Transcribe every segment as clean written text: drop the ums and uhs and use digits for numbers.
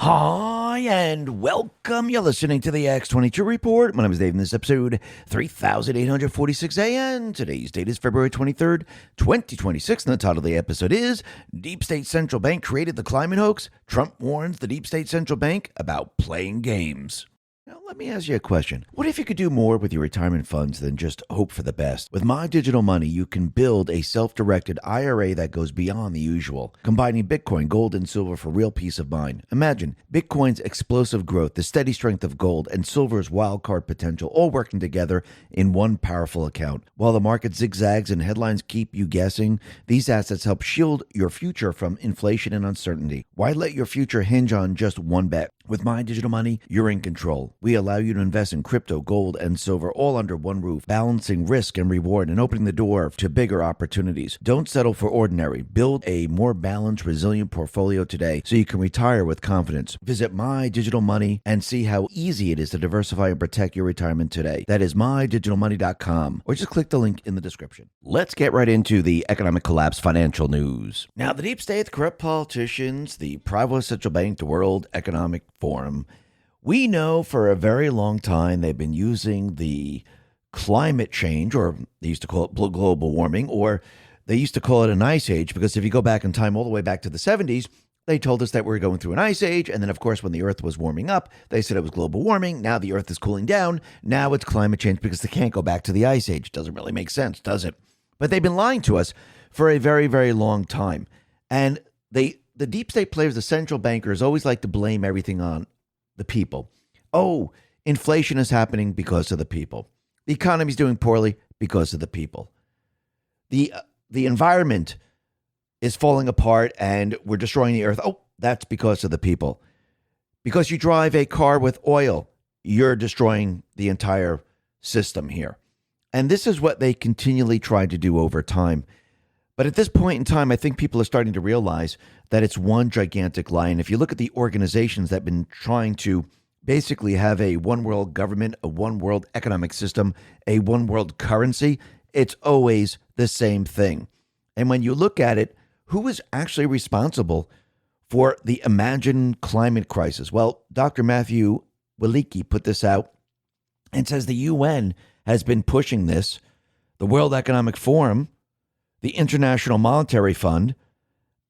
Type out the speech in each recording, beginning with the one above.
Hi, and welcome. You're listening to the X22 Report. My name is Dave, and this is episode 3846 and today's date is February 23rd, 2026, and the title of the episode is Deep State Central Bank Created the Climate Hoax. Trump warns the Deep State Central Bank about playing games. Now, let me ask you a question. What if you could do more with your retirement funds than just hope for the best? With My Digital Money, you can build a self-directed IRA that goes beyond the usual, combining Bitcoin, gold, and silver for real peace of mind. Imagine Bitcoin's explosive growth, the steady strength of gold, and silver's wildcard potential all working together in one powerful account. While the market zigzags and headlines keep you guessing, these assets help shield your future from inflation and uncertainty. Why let your future hinge on just one bet? With My Digital Money, you're in control. We allow you to invest in crypto, gold, and silver all under one roof, balancing risk and reward and opening the door to bigger opportunities. Don't settle for ordinary. Build a more balanced, resilient portfolio today so you can retire with confidence. Visit My Digital Money and see how easy it is to diversify and protect your retirement today. That is mydigitalmoney.com, or just click the link in the description. Let's get right into the economic collapse financial news. Now, the deep state, the corrupt politicians, the private central bank, the World Economic Forum, we know for a very long time they've been using the climate change, or they used to call it global warming, or they used to call it an ice age, because if you go back in time all the way back to the 70s, they told us that we were going through an ice age. And then, of course, when the earth was warming up, they said it was global warming. Now the earth is cooling down. Now it's climate change because they can't go back to the ice age. Doesn't really make sense, does it? But they've been lying to us for a very, very long time. And the deep state players, the central bankers, always like to blame everything on the people. Oh, inflation is happening because of the people. The economy's doing poorly because of the people. The environment is falling apart and we're destroying the earth. Oh, that's because of the people. Because you drive a car with oil, you're destroying the entire system here. And this is what they continually try to do over time. But at this point in time, I think people are starting to realize that it's one gigantic lie. And if you look at the organizations that have been trying to basically have a one world government, a one world economic system, a one world currency, it's always the same thing. And when you look at it, who is actually responsible for the imagined climate crisis? Well, Dr. Matthew Walicki put this out and says the UN has been pushing this, the World Economic Forum, the International Monetary Fund.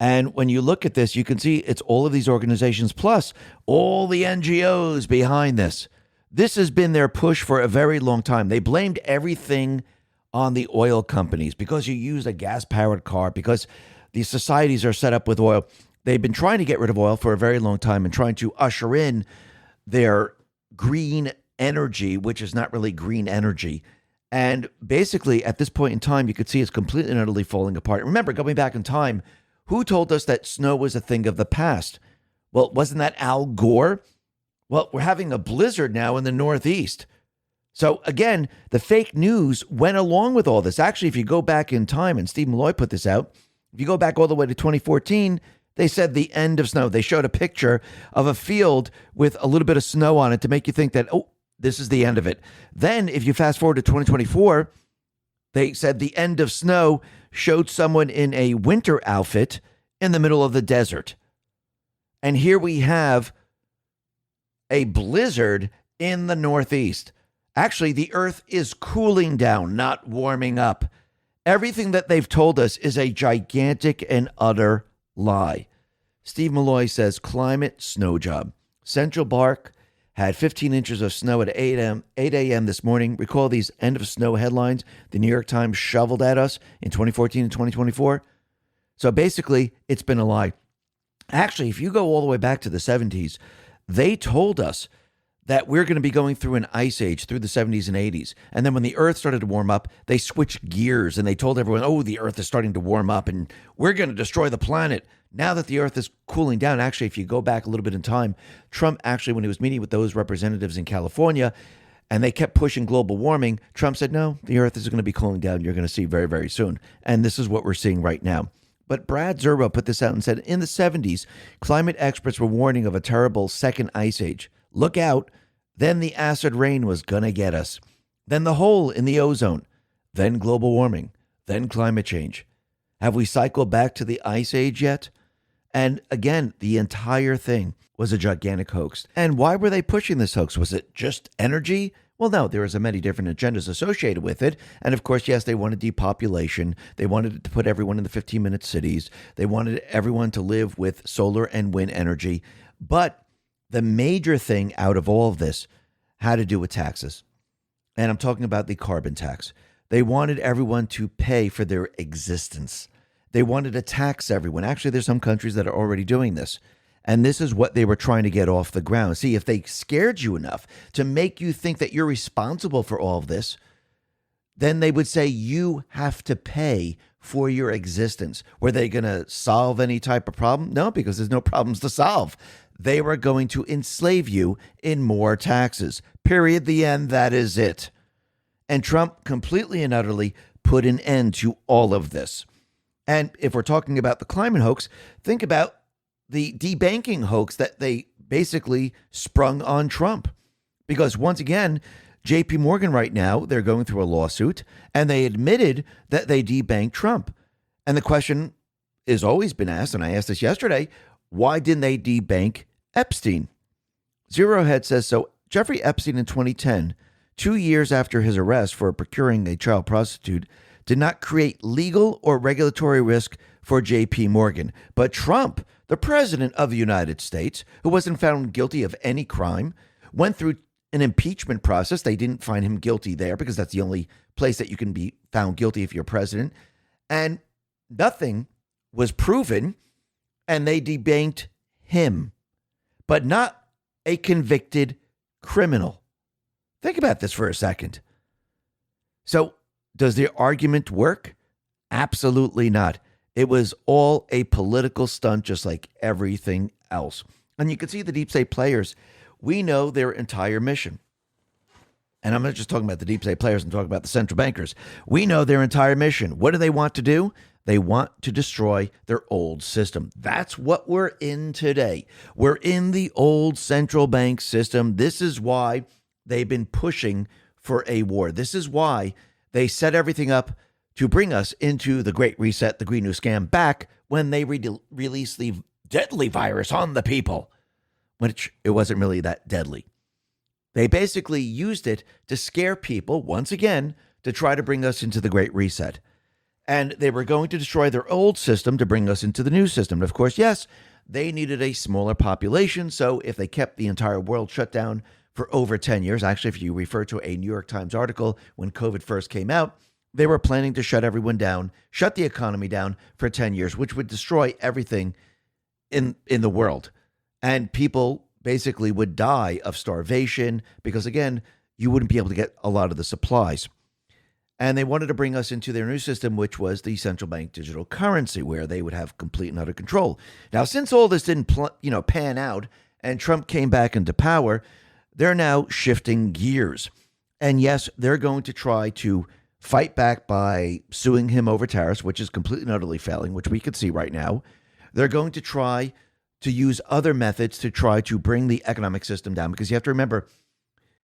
And when you look at this, you can see it's all of these organizations plus all the NGOs behind this. This has been their push for a very long time. They blamed everything on the oil companies because you use a gas-powered car, because these societies are set up with oil. They've been trying to get rid of oil for a very long time and trying to usher in their green energy, which is not really green energy. And basically, at this point in time, you could see it's completely and utterly falling apart. Remember, going back in time, who told us that snow was a thing of the past? Well, wasn't that Al Gore? Well, we're having a blizzard now in the Northeast. So again, the fake news went along with all this. Actually, if you go back in time, and Steve Malloy put this out, if you go back all the way to 2014, they said the end of snow. They showed a picture of a field with a little bit of snow on it to make you think that, oh, this is the end of it. Then if you fast forward to 2024, they said the end of snow showed someone in a winter outfit in the middle of the desert. And here we have a blizzard in the Northeast. Actually, the earth is cooling down, not warming up. Everything that they've told us is a gigantic and utter lie. Steve Malloy says climate snow job. Central Park had 15 inches of snow at 8 a.m. this morning. Recall these end of snow headlines the New York Times shoveled at us in 2014 and 2024? So basically, it's been a lie. Actually, if you go all the way back to the 70s, they told us that we're going to be going through an ice age through the 70s and 80s. And then when the earth started to warm up, they switched gears and they told everyone, oh, the earth is starting to warm up and we're going to destroy the planet. Now that the earth is cooling down, actually, if you go back a little bit in time, Trump actually, when he was meeting with those representatives in California and they kept pushing global warming, Trump said, no, the earth is going to be cooling down. You're going to see very, very soon. And this is what we're seeing right now. But Brad Zerbo put this out and said, in the 70s, climate experts were warning of a terrible second ice age. Look out. Then the acid rain was going to get us. Then the hole in the ozone. Then global warming. Then climate change. Have we cycled back to the ice age yet? And again, the entire thing was a gigantic hoax. And why were they pushing this hoax? Was it just energy? Well, no, there was many different agendas associated with it. And of course, yes, they wanted depopulation. They wanted to put everyone in the 15-minute cities. They wanted everyone to live with solar and wind energy. But the major thing out of all of this had to do with taxes. And I'm talking about the carbon tax. They wanted everyone to pay for their existence. They wanted to tax everyone. Actually, there's some countries that are already doing this. And this is what they were trying to get off the ground. See, if they scared you enough to make you think that you're responsible for all of this, then they would say you have to pay for your existence. Were they going to solve any type of problem? No, because there's no problems to solve. They were going to enslave you in more taxes. Period. The end. That is it. And Trump completely and utterly put an end to all of this. And if we're talking about the climate hoax, think about the debanking hoax that they basically sprung on Trump. Because once again, JP Morgan right now, they're going through a lawsuit, and they admitted that they debanked Trump. And the question has always been asked, and I asked this yesterday, why didn't they debank Epstein? Zerohead says, so Jeffrey Epstein in 2010, 2 years after his arrest for procuring a child prostitute, did not create legal or regulatory risk for JP Morgan. But Trump, the president of the United States, who wasn't found guilty of any crime, went through an impeachment process. They didn't find him guilty there because that's the only place that you can be found guilty if you're president. And nothing was proven, and they debanked him, but not a convicted criminal. Think about this for a second. So, does the argument work? Absolutely not. It was all a political stunt, just like everything else. And you can see the deep state players. We know their entire mission. And I'm not just talking about the deep state players, I'm talking about the central bankers. We know their entire mission. What do they want to do? They want to destroy their old system. That's what we're in today. We're in the old central bank system. This is why they've been pushing for a war. This is why they set everything up to bring us into the Great Reset, the Green New Scam, back when they released the deadly virus on the people, which it wasn't really that deadly. They basically used it to scare people, once again, to try to bring us into the Great Reset. And they were going to destroy their old system to bring us into the new system. And of course, yes, they needed a smaller population. So if they kept the entire world shut down for over 10 years, actually, if you refer to a New York Times article when COVID first came out, they were planning to shut everyone down, shut the economy down for 10 years, which would destroy everything in the world. And people basically would die of starvation because, again, you wouldn't be able to get a lot of the supplies. And they wanted to bring us into their new system, which was the central bank digital currency, where they would have complete and utter control. Now, since all this didn't pan out and Trump came back into power, they're now shifting gears. And yes, they're going to try to fight back by suing him over tariffs, which is completely and utterly failing, which we could see right now. They're going to try to use other methods to try to bring the economic system down, because you have to remember,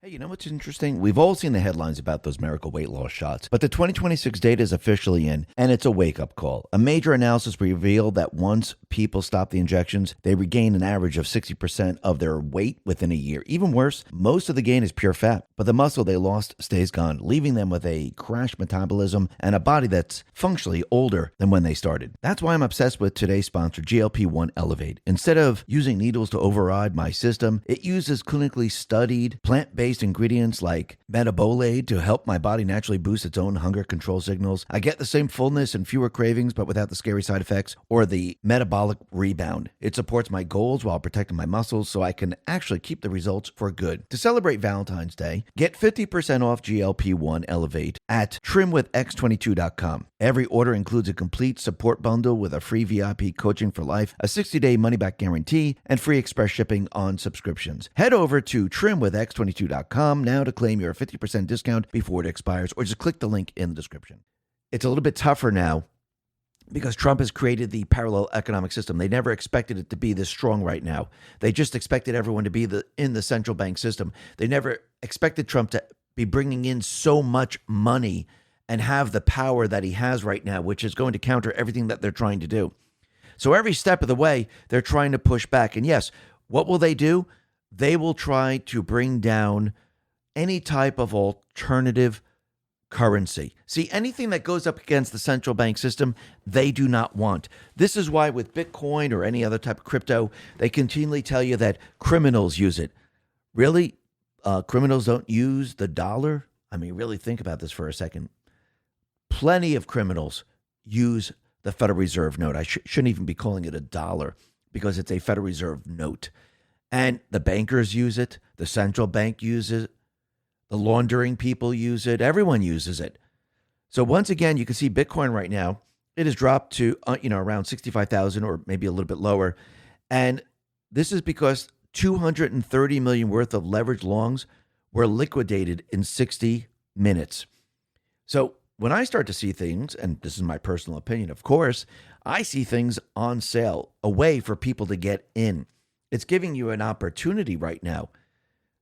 hey, you know what's interesting? We've all seen the headlines about those miracle weight loss shots, but the 2026 data is officially in, and it's a wake-up call. A major analysis revealed that once people stop the injections, they regain an average of 60% of their weight within a year. Even worse, most of the gain is pure fat, but the muscle they lost stays gone, leaving them with a crashed metabolism and a body that's functionally older than when they started. That's why I'm obsessed with today's sponsor, GLP-1 Elevate. Instead of using needles to override my system, it uses clinically studied plant-based ingredients like metabolate to help my body naturally boost its own hunger control signals. I get the same fullness and fewer cravings, but without the scary side effects or the metabolic rebound. It supports my goals while protecting my muscles, so I can actually keep the results for good. To celebrate Valentine's Day, get 50% off GLP-1 Elevate at trimwithx22.com. Every order includes a complete support bundle with a free VIP coaching for life, a 60-day money-back guarantee, and free express shipping on subscriptions. Head over to trimwithx22.com now to claim your 50% discount before it expires, or just click the link in the description. It's a little bit tougher now because Trump has created the parallel economic system. They never expected it to be this strong right now. They just expected everyone to be in the central bank system. They never expected Trump to be bringing in so much money and have the power that he has right now, which is going to counter everything that they're trying to do. So every step of the way, they're trying to push back. And yes, What will they do? They will try to bring down any type of alternative currency. See, anything that goes up against the central bank system, they do not want. This is why with Bitcoin or any other type of crypto, they continually tell you that criminals use it. Really? Criminals don't use the dollar? I mean, really think about this for a second. Plenty of criminals use the Federal Reserve note. I shouldn't even be calling it a dollar because it's a Federal Reserve note. And the bankers use it. The central bank uses it. The laundering people use it. Everyone uses it. So once again, you can see Bitcoin right now, it has dropped to around 65,000 or maybe a little bit lower. And this is because 230 million worth of leveraged longs were liquidated in 60 minutes. So when I start to see things, and this is my personal opinion, of course, I see things on sale, a way for people to get in. It's giving you an opportunity right now.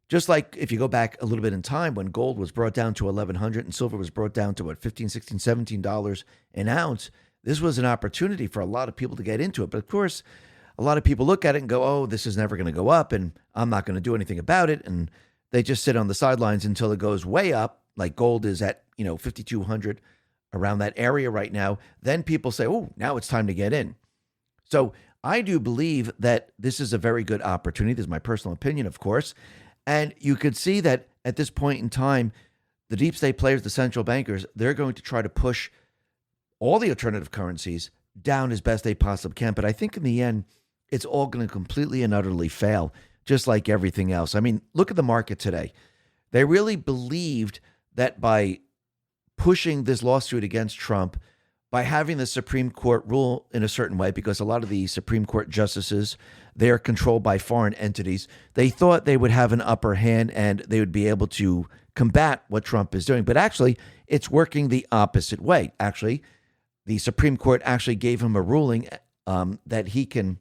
Just like if you go back a little bit in time when gold was brought down to 1,100 and silver was brought down to $15, $16, $17 an ounce, this was an opportunity for a lot of people to get into it. But of course, a lot of people look at it and go, oh, this is never going to go up and I'm not going to do anything about it. And they just sit on the sidelines until it goes way up, like gold is at 5,200, around that area right now. Then people say, oh, now it's time to get in. So I do believe that this is a very good opportunity. This is my personal opinion, of course. And you could see that at this point in time, the deep state players, the central bankers, they're going to try to push all the alternative currencies down as best they possibly can. But I think in the end, it's all going to completely and utterly fail, just like everything else. I mean, look at the market today. They really believed that by pushing this lawsuit against Trump, by having the Supreme Court rule in a certain way, because a lot of the Supreme Court justices, they are controlled by foreign entities. They thought they would have an upper hand and they would be able to combat what Trump is doing. But actually, it's working the opposite way. Actually, the Supreme Court actually gave him a ruling that he can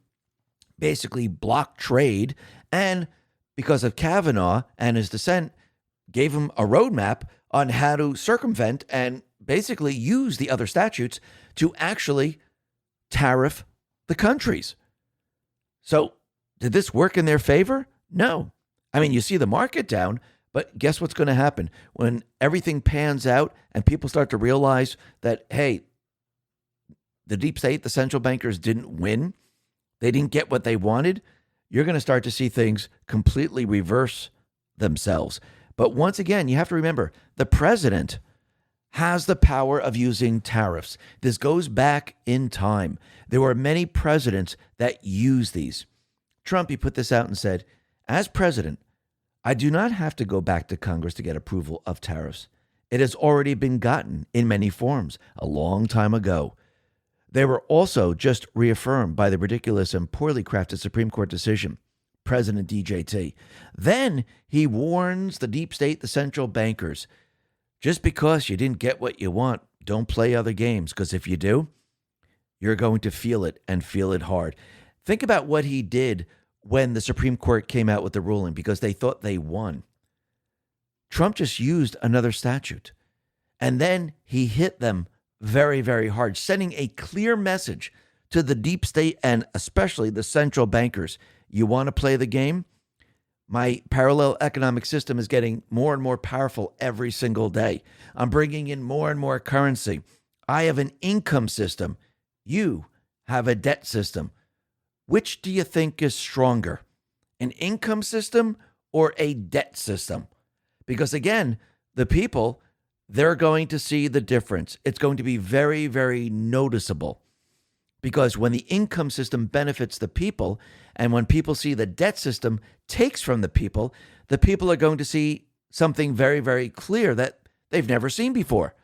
basically block trade. And because of Kavanaugh and his dissent, gave him a roadmap on how to circumvent and basically use the other statutes to actually tariff the countries. So did this work in their favor? No. I mean, you see the market down, but guess what's going to happen? When everything pans out and people start to realize that, hey, the deep state, the central bankers didn't win, they didn't get what they wanted, you're going to start to see things completely reverse themselves. But once again, you have to remember, the president has the power of using tariffs. This goes back in time. There were many presidents that used these. Trump, he put this out and said, as president, I do not have to go back to Congress to get approval of tariffs. It has already been gotten in many forms a long time ago. They were also just reaffirmed by the ridiculous and poorly crafted Supreme Court decision, President DJT. Then he warns the deep state, the central bankers, just because you didn't get what you want, don't play other games, because if you do, you're going to feel it and feel it hard. Think about what he did when the Supreme Court came out with the ruling because they thought they won. Trump just used another statute, and then he hit them very, very hard, sending a clear message to the deep state and especially the central bankers. You want to play the game? My parallel economic system is getting more and more powerful every single day. I'm bringing in more and more currency. I have an income system. You have a debt system. Which do you think is stronger? An income system or a debt system? Because again, the people, they're going to see the difference. It's going to be very, very noticeable. Because when the income system benefits the people, and when people see the debt system takes from the people are going to see something very, very clear that they've never seen before.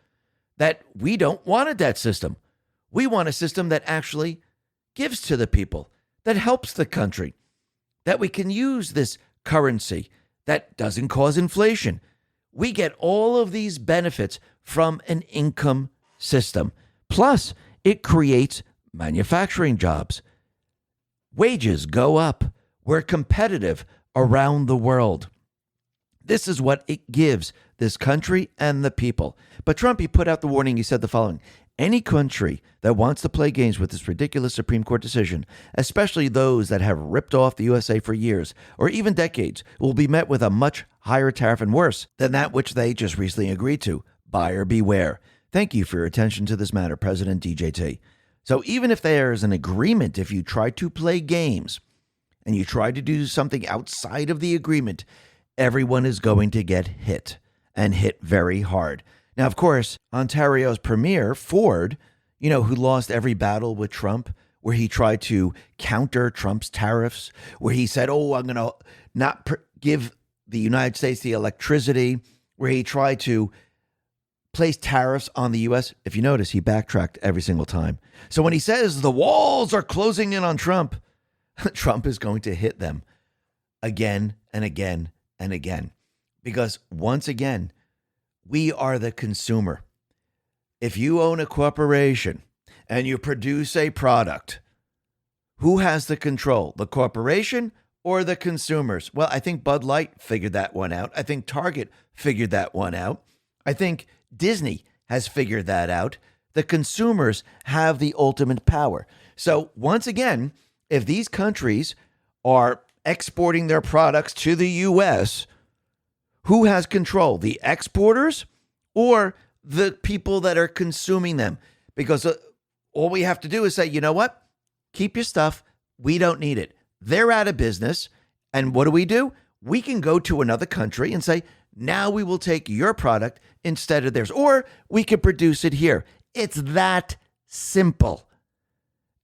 That we don't want a debt system. We want a system that actually gives to the people, that helps the country, that we can use this currency that doesn't cause inflation. We get all of these benefits from an income system. Plus, it creates manufacturing jobs. Wages go up. We're competitive around the world. This is what it gives this country and the people. But Trump, he put out the warning. He said the following: any country that wants to play games with this ridiculous Supreme Court decision, especially those that have ripped off the USA for years or even decades, will be met with a much higher tariff and worse than that which they just recently agreed to. Buyer beware. Thank you for your attention to this matter, President DJT. So even if there is an agreement, if you try to play games and you try to do something outside of the agreement, everyone is going to get hit and hit very hard. Now, of course, Ontario's premier, Ford, who lost every battle with Trump, where he tried to counter Trump's tariffs, where he said, I'm going to not give the United States the electricity, where he tried to place tariffs on the U.S. If you notice, he backtracked every single time. So when he says the walls are closing in on Trump, Trump is going to hit them again and again and again. Because once again, we are the consumer. If you own a corporation and you produce a product, who has the control? The corporation or the consumers? Well, I think Bud Light figured that one out. I think Target figured that one out. I think Disney has figured that out. The consumers have the ultimate power. So once again, if these countries are exporting their products to the U.S., who has control? The exporters or the people that are consuming them? Because all we have to do is say, you know what? Keep your stuff. We don't need it. They're out of business. And what do? We can go to another country and say, now we will take your product instead of theirs, or we can produce it here. It's that simple.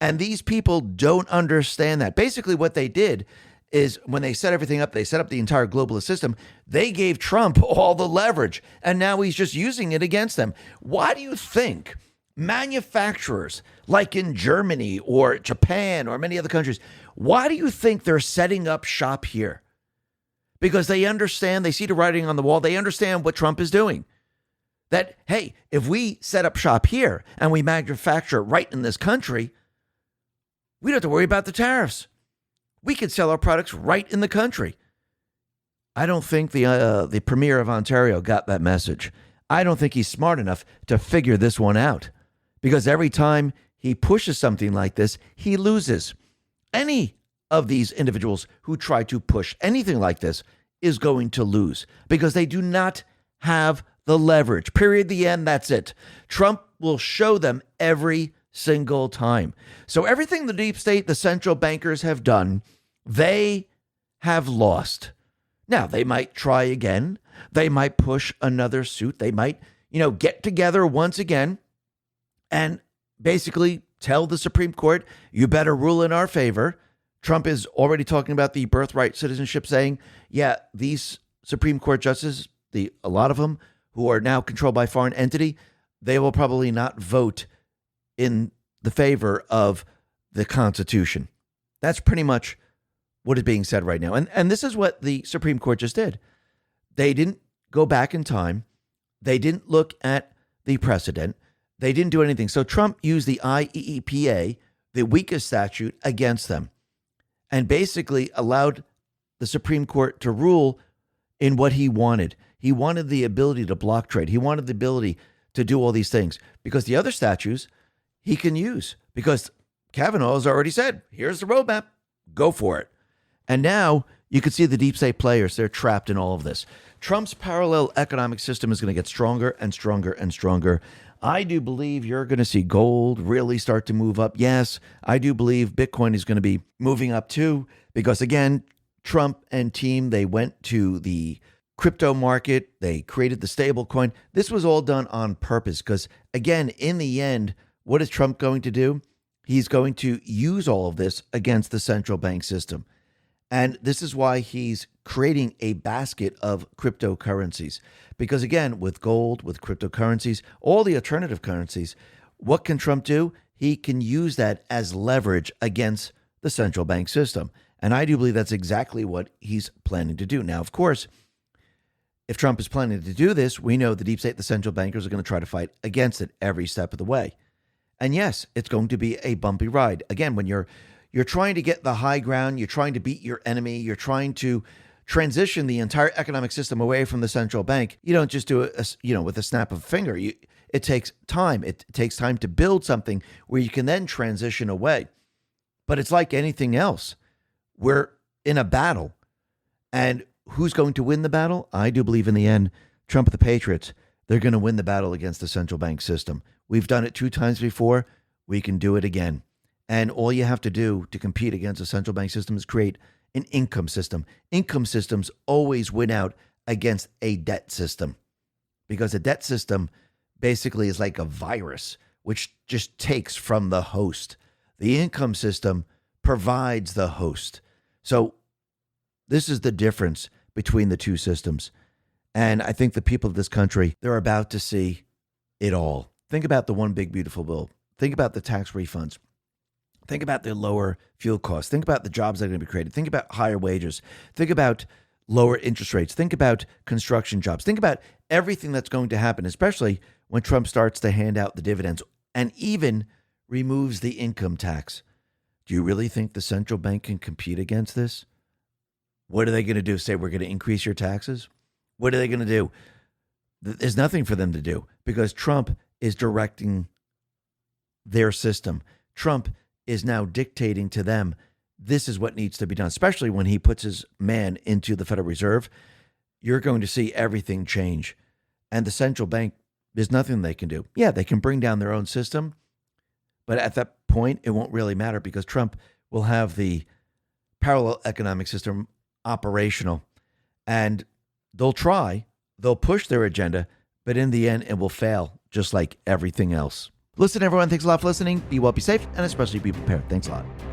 And these people don't understand that. Basically, what they did is when they set everything up, they set up the entire globalist system. They gave Trump all the leverage, and now he's just using it against them. Why do you think manufacturers like in Germany or Japan or many other countries, why do you think they're setting up shop here? Because they understand, they see the writing on the wall, they understand what Trump is doing. That, hey, if we set up shop here and we manufacture right in this country, we don't have to worry about the tariffs. We could sell our products right in the country. I don't think the premier of Ontario got that message. I don't think he's smart enough to figure this one out, because every time he pushes something like this, he loses. Any of these individuals who try to push anything like this is going to lose because they do not have the leverage. Period. The end. That's it. Trump will show them every single time. So everything the deep state, the central bankers have done, they have lost. Now, they might try again. They might push another suit. They might, get together once again and basically tell the Supreme Court, you better rule in our favor. Trump is already talking about the birthright citizenship, saying, yeah, these Supreme Court justices, a lot of them who are now controlled by foreign entity, they will probably not vote in the favor of the Constitution. That's pretty much what is being said right now. And this is what the Supreme Court just did. They didn't go back in time. They didn't look at the precedent. They didn't do anything. So Trump used the IEEPA, the weakest statute, against them, and basically allowed the Supreme Court to rule in what he wanted. He wanted the ability to block trade. He wanted the ability to do all these things because the other statutes he can use, because Kavanaugh has already said, here's the roadmap, go for it. And now you can see the deep state players, they're trapped in all of this. Trump's parallel economic system is going to get stronger and stronger and stronger. I do believe you're going to see gold really start to move up. Yes, I do believe Bitcoin is going to be moving up too, because again, Trump and team, they went to the crypto market. They created the stable coin. This was all done on purpose because, again, in the end, what is Trump going to do? He's going to use all of this against the central bank system. And this is why he's creating a basket of cryptocurrencies. Because again, with gold, with cryptocurrencies, all the alternative currencies, what can Trump do? He can use that as leverage against the central bank system. And I do believe that's exactly what he's planning to do. Now, of course, if Trump is planning to do this, we know the deep state, the central bankers are going to try to fight against it every step of the way. And yes, it's going to be a bumpy ride. Again, when you're trying to get the high ground, you're trying to beat your enemy, you're trying to transition the entire economic system away from the central bank, you don't just do it, with a snap of a finger. It takes time. It takes time to build something where you can then transition away. But it's like anything else. We're in a battle. And who's going to win the battle? I do believe in the end, Trump and the Patriots, they're going to win the battle against the central bank system. We've done it 2 times before. We can do it again. And all you have to do to compete against a central bank system is create an income system. Income systems always win out against a debt system, because a debt system basically is like a virus, which just takes from the host. The income system provides the host. So this is the difference between the two systems. And I think the people of this country, they're about to see it all. Think about the one big beautiful bill. Think about the tax refunds. Think about the lower fuel costs. Think about the jobs that are going to be created. Think about higher wages. Think about lower interest rates. Think about construction jobs. Think about everything that's going to happen, especially when Trump starts to hand out the dividends and even removes the income tax. Do you really think the central bank can compete against this? What are they going to do? Say we're going to increase your taxes? What are they going to do? There's nothing for them to do, because Trump is directing their system. Trump is now dictating to them, this is what needs to be done, especially when he puts his man into the Federal Reserve. You're going to see everything change. And the central bank, there's nothing they can do. Yeah, they can bring down their own system, but at that point, it won't really matter, because Trump will have the parallel economic system operational, and they'll push their agenda, but in the end, it will fail, just like everything else. Listen, everyone, thanks a lot for listening. Be well, be safe, and especially be prepared. Thanks a lot.